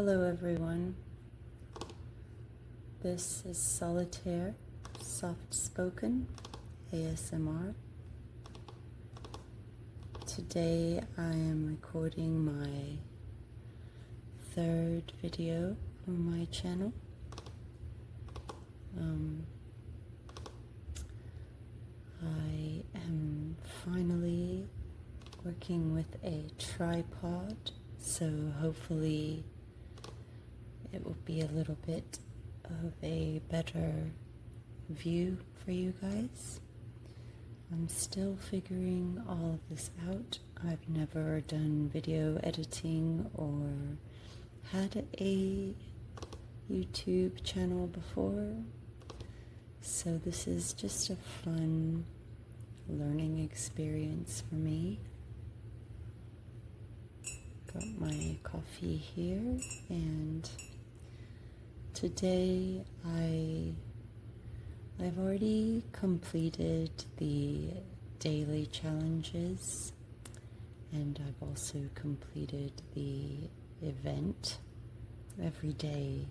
Hello everyone, this is Solitaire, Softspoken ASMR. Today I am recording my third video for my channel. I am finally working with a tripod, so hopefully it will be a little bit of a better view for you guys. I'm still figuring all of this out. I've never done video editing or had a YouTube channel before, so this is just a fun learning experience for me. Got my coffee here, and today I've already completed the daily challenges, and I've also completed the event every day.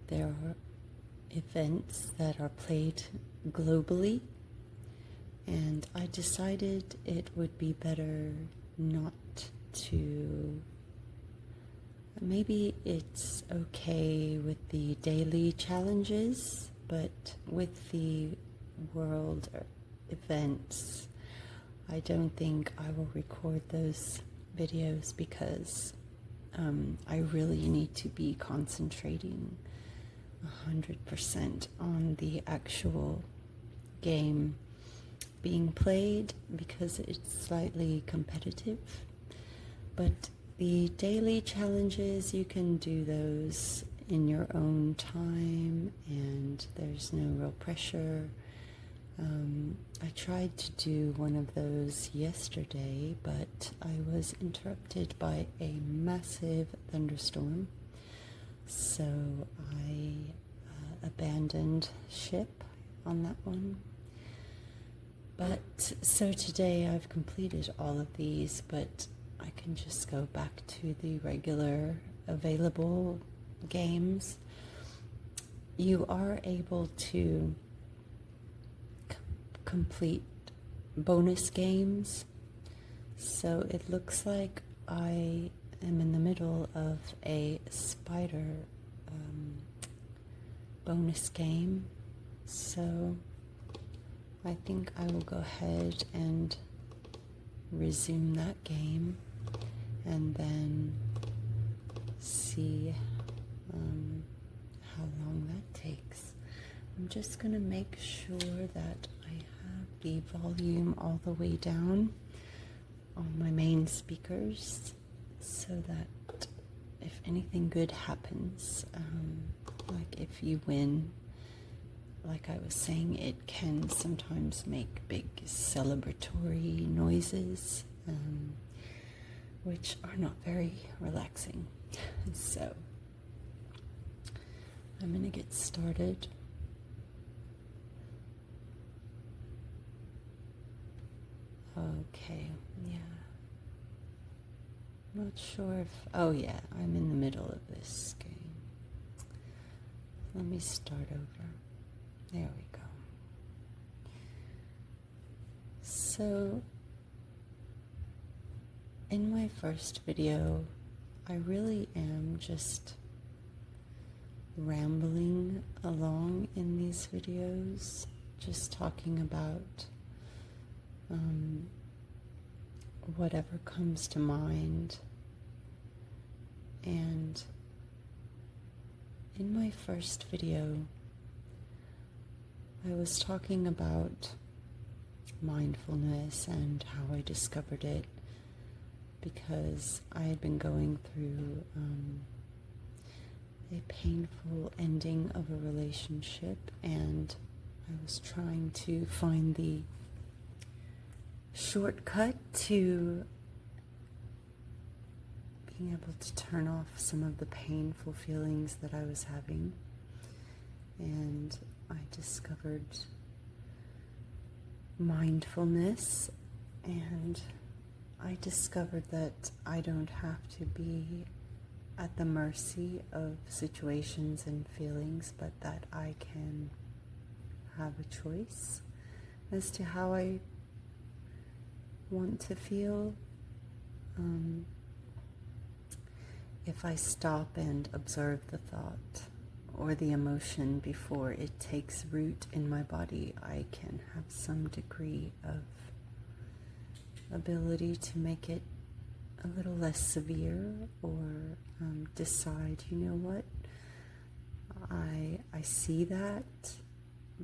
There are events that are played globally, and I decided it would be better not to. Maybe it's okay with the daily challenges, but with the world events, I don't think I will record those videos because I really need to be concentrating 100% on the actual game being played, because it's slightly competitive. But the daily challenges, you can do those in your own time and there's no real pressure. I tried to do one of those yesterday, but I was interrupted by a massive thunderstorm, so I abandoned ship on that one. But so today I've completed all of these, but I can just go back to the regular available games. You are able to complete bonus games, so it looks like I am in the middle of a spider bonus game, so I think I will go ahead and resume that game and then see how long that takes. I'm just going to make sure that I have the volume all the way down on my main speakers, so that if anything good happens, like if you win, like I was saying, it can sometimes make big celebratory noises, which are not very relaxing. So I'm going to get started. Okay, yeah. Not sure if... Oh yeah, I'm in the middle of this game. Let me start over. There we go. So, in my first video, I really am just rambling along in these videos, just talking about whatever comes to mind. And in my first video, I was talking about mindfulness and how I discovered it, because I had been going through a painful ending of a relationship, and I was trying to find the shortcut to being able to turn off some of the painful feelings that I was having. And I discovered mindfulness, and I discovered that I don't have to be at the mercy of situations and feelings, but that I can have a choice as to how I want to feel. If I stop and observe the thought or the emotion before it takes root in my body, I can have some degree of ability to make it a little less severe, or decide, you know what, I see that,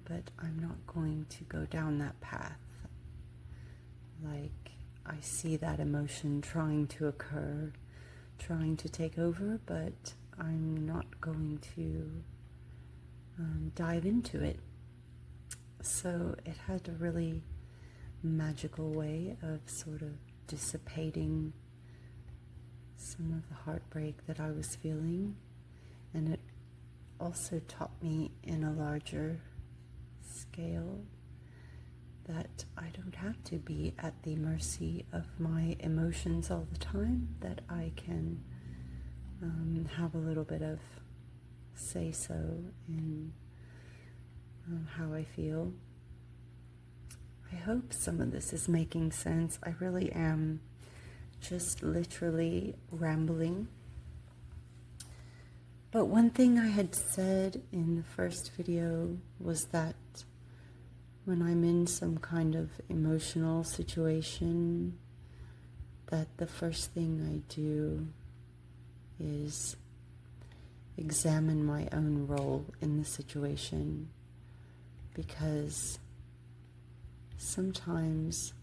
but I'm not going to go down that path. Like, I see that emotion trying to occur, trying to take over, but I'm not going to dive into it. So it had a really magical way of sort of dissipating some of the heartbreak that I was feeling, and it also taught me in a larger scale that I don't have to be at the mercy of my emotions all the time, that I can have a little bit of say-so in how I feel. I hope some of this is making sense. I really am just literally rambling. But one thing I had said in the first video was that when I'm in some kind of emotional situation, that the first thing I do is examine my own role in the situation, because sometimes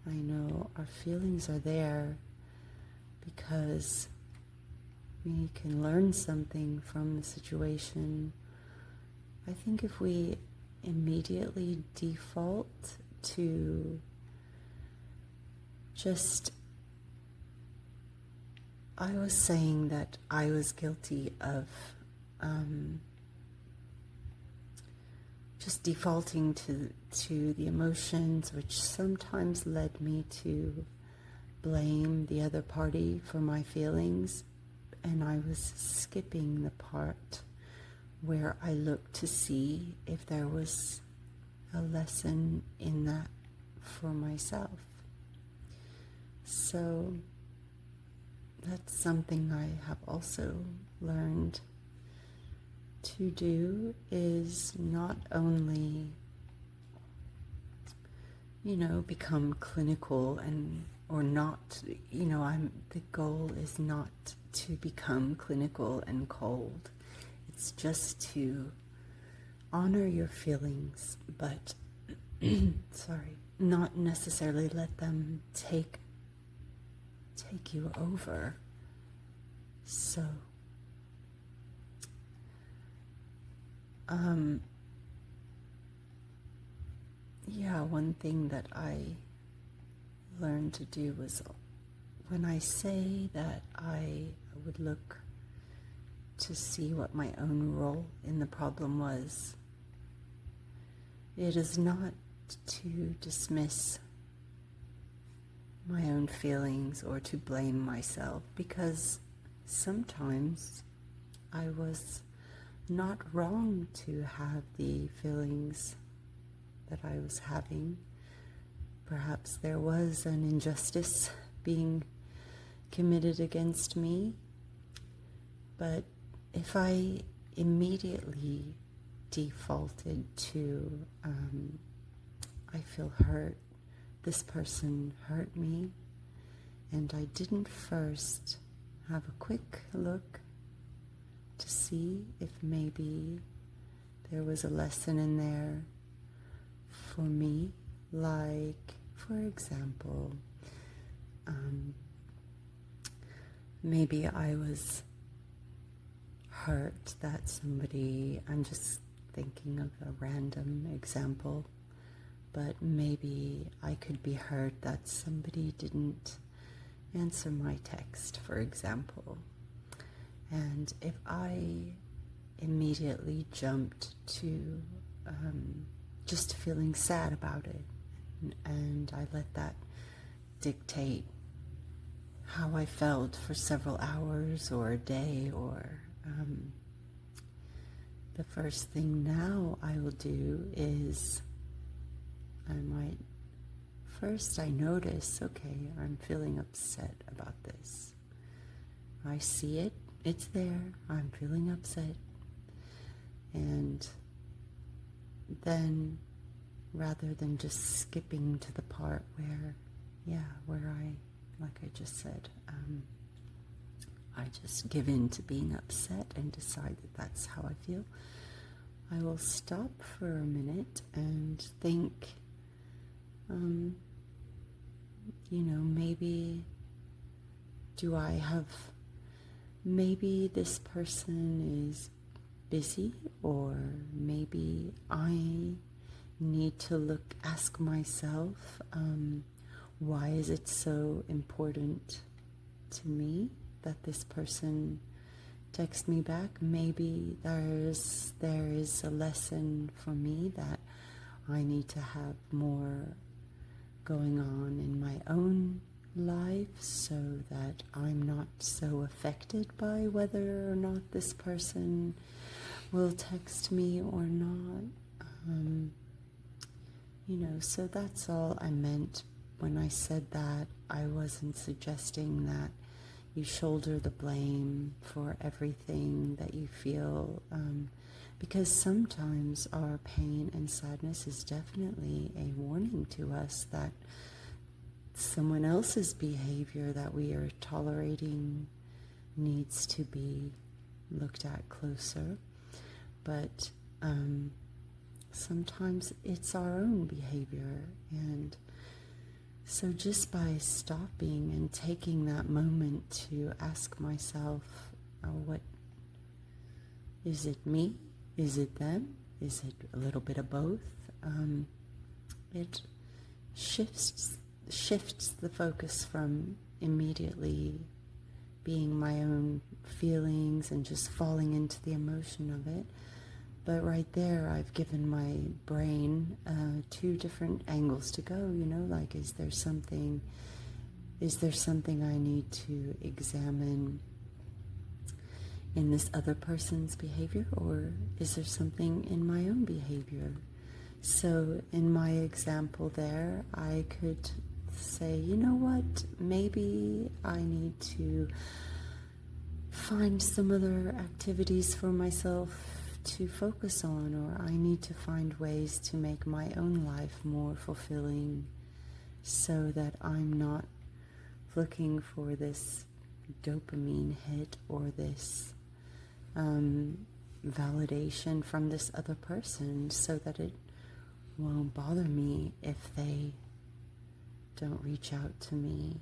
I know our feelings are there because we can learn something from the situation. I think if we immediately default to just, I was saying that I was guilty of just defaulting to the emotions, which sometimes led me to blame the other party for my feelings, and I was skipping the part where I looked to see if there was a lesson in that for myself. So that's something I have also learned to do, is not only, become clinical or not, the goal is not to become clinical and cold. It's just to honor your feelings, but not necessarily let them take you over. So one thing that I learned to do was, when I say that I would look to see what my own role in the problem was, it is not to dismiss my own feelings or to blame myself, because sometimes I was not wrong to have the feelings that I was having. Perhaps there was an injustice being committed against me, but if I immediately defaulted to, I feel hurt, this person hurt me, and I didn't first have a quick look to see if maybe there was a lesson in there for me, like, for example, maybe I was hurt that somebody, I'm just thinking of a random example, but maybe I could be hurt that somebody didn't answer my text, for example. And if I immediately jumped to just feeling sad about it, and I let that dictate how I felt for several hours or a day, or the first thing now I will do is I notice, okay, I'm feeling upset about this. I see it, it's there, I'm feeling upset. And then rather than just skipping to the part where I, like I just said, I just give in to being upset and decide that that's how I feel, I will stop for a minute and think, maybe this person is busy, or maybe I need to ask myself, why is it so important to me that this person texts me back? Maybe there is a lesson for me that I need to have more going on in my own life so that I'm not so affected by whether or not this person will text me or not. So that's all I meant when I said that. I wasn't suggesting that you shoulder the blame for everything that you feel, because sometimes our pain and sadness is definitely a warning to us that someone else's behavior that we are tolerating needs to be looked at closer. But sometimes it's our own behavior. And so just by stopping and taking that moment to ask myself, what is it, me? Is it them? Is it a little bit of both? It shifts the focus from immediately being my own feelings and just falling into the emotion of it. But right there, I've given my brain two different angles to go, like, is there something I need to examine in this other person's behavior, or is there something in my own behavior? So in my example there, I could say, you know what, maybe I need to find some other activities for myself to focus on, or I need to find ways to make my own life more fulfilling so that I'm not looking for this dopamine hit or this validation from this other person, so that it won't bother me if they don't reach out to me.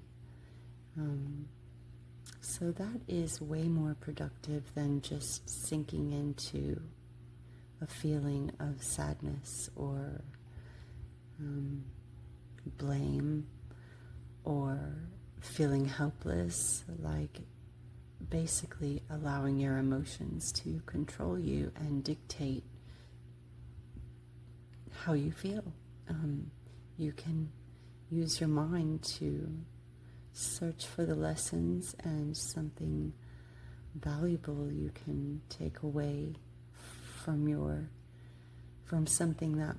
So that is way more productive than just sinking into a feeling of sadness or blame or feeling helpless, like basically allowing your emotions to control you and dictate how you feel. You can use your mind to search for the lessons and something valuable you can take away from something that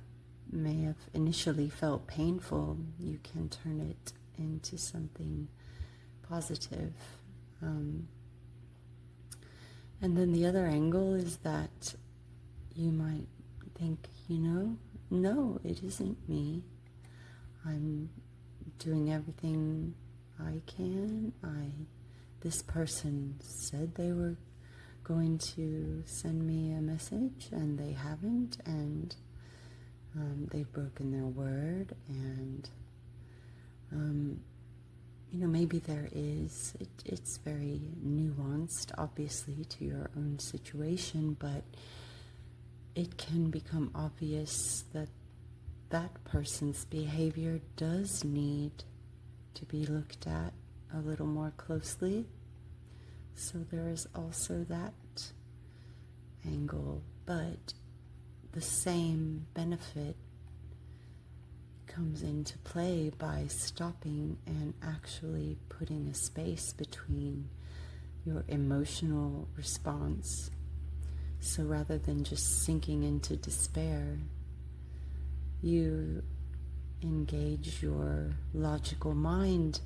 may have initially felt painful. You can turn it into something positive. And then the other angle is that you might think, no, it isn't me. I'm doing everything I can. This person said they were going to send me a message and they haven't, and they've broken their word, and maybe there is, it's very nuanced obviously to your own situation, but it can become obvious that that person's behavior does need to be looked at a little more closely. So there is also that angle, but the same benefit comes into play by stopping and actually putting a space between your emotional response. So rather than just sinking into despair, you engage your logical mind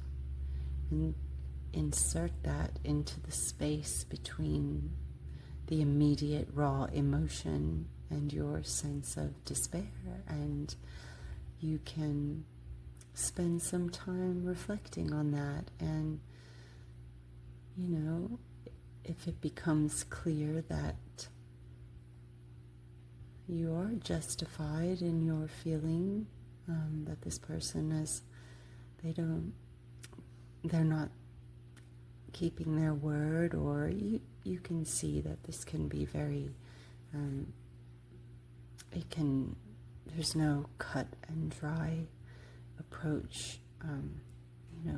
and insert that into the space between the immediate raw emotion and your sense of despair, and you can spend some time reflecting on that. And if it becomes clear that you are justified in your feeling that this person they're not keeping their word, or you can see that this can be very, there's no cut and dry approach,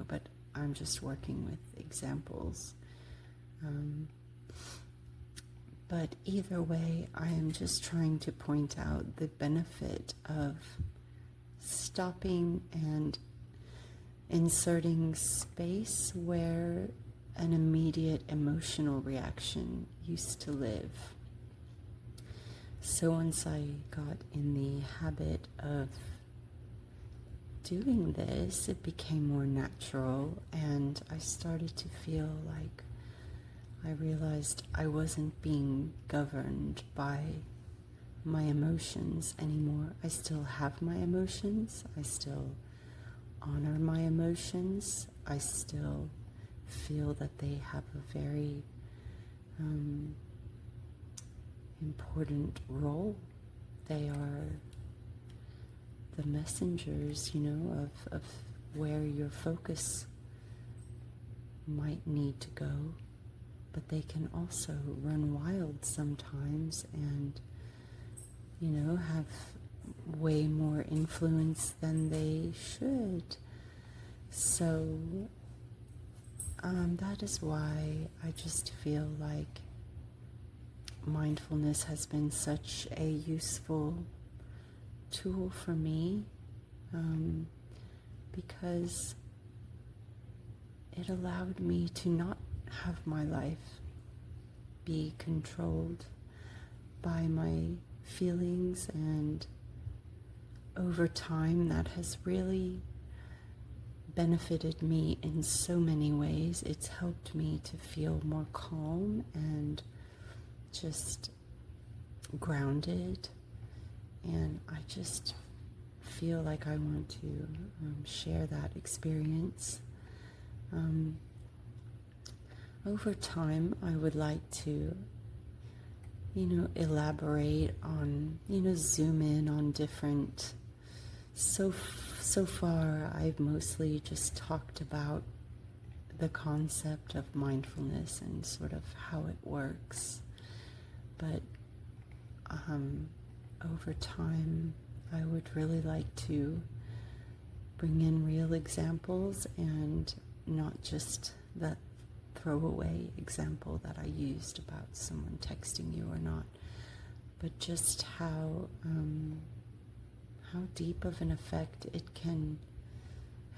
but I'm just working with examples. But either way, I am just trying to point out the benefit of stopping and inserting space where an immediate emotional reaction used to live. So once I got in the habit of doing this, it became more natural, and I started to feel like I realized I wasn't being governed by my emotions anymore. I still have my emotions. I still honor my emotions. I still feel that they have a very important role. They are the messengers, of where your focus might need to go. But they can also run wild sometimes and, have way more influence than they should. So that is why I just feel like mindfulness has been such a useful tool for me, because it allowed me to not have my life be controlled by my feelings, and over time that has really benefited me in so many ways. It's helped me to feel more calm and just grounded, and I just feel like I want to share that experience. Over time, I would like to, elaborate on, zoom in on different. So far, I've mostly just talked about the concept of mindfulness and sort of how it works. But over time, I would really like to bring in real examples and not just that throwaway example that I used about someone texting you or not, but just how deep of an effect it can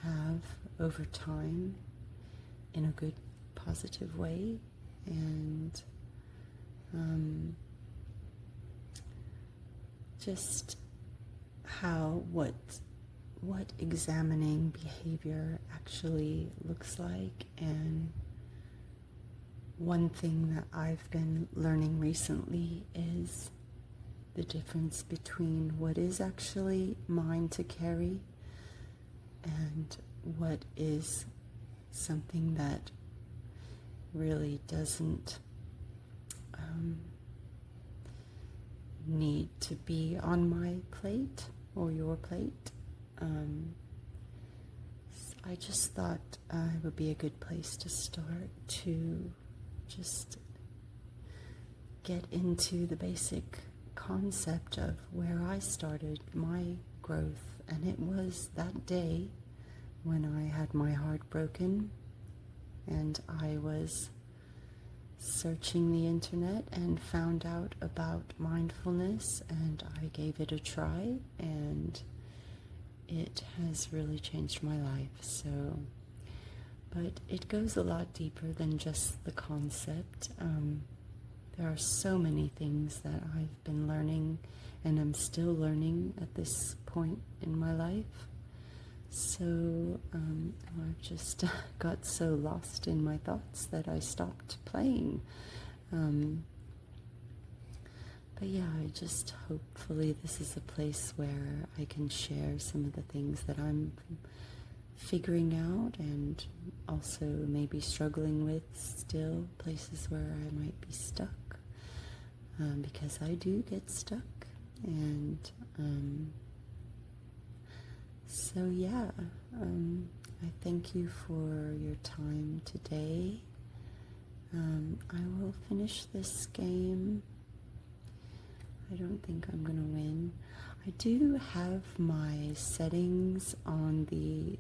have over time in a good, positive way, and just how what examining behavior actually looks like. And one thing that I've been learning recently is the difference between what is actually mine to carry and what is something that really doesn't need to be on my plate or your plate. I just thought it would be a good place to start to just get into the basic concept of where I started my growth. And it was that day when I had my heart broken and I was searching the internet and found out about mindfulness, and I gave it a try, and it has really changed my life. So, but it goes a lot deeper than just the concept. There are so many things that I've been learning, and I'm still learning at this point in my life. So I've just got so lost in my thoughts that I stopped playing. But yeah, I just hopefully this is a place where I can share some of the things that I'm figuring out, and also maybe struggling with still, places where I might be stuck, because I do get stuck. And so yeah, I thank you for your time today. I will finish this game. I don't think I'm gonna win. I do have my settings on the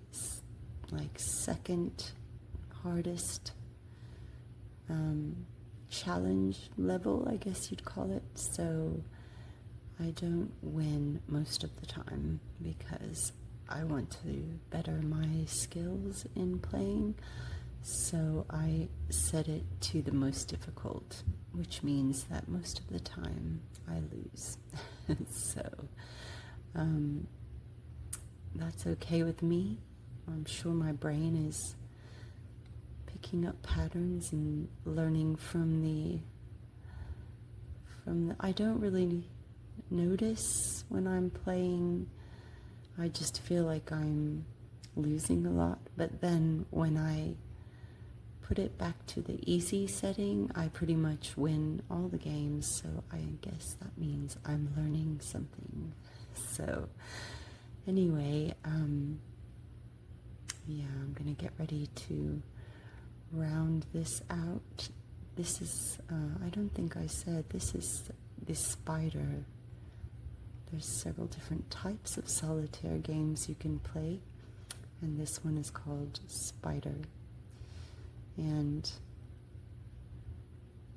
second hardest challenge level, I guess you'd call it. So I don't win most of the time because I want to better my skills in playing. So I set it to the most difficult, which means that most of the time I lose. So that's okay with me. I'm sure my brain is picking up patterns and learning from the I don't really notice when I'm playing. I just feel like I'm losing a lot, but then when I put it back to the easy setting, I pretty much win all the games. So I guess that means I'm learning something. So anyway, yeah, I'm gonna get ready to round this out. This is, I don't think I said, this is this spider. There's several different types of solitaire games you can play, and this one is called Spider. And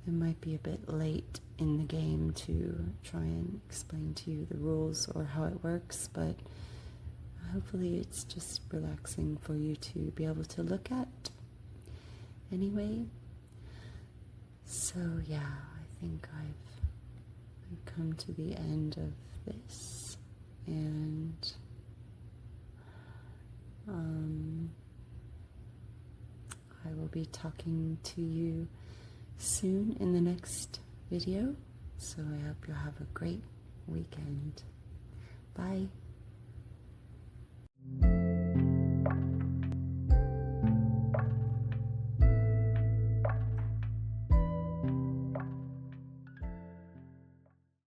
it might be a bit late in the game to try and explain to you the rules or how it works, but hopefully it's just relaxing for you to be able to look at. Anyway, so yeah, I think I've come to the end of this, and I will be talking to you soon in the next video, so I hope you'll have a great weekend. Bye.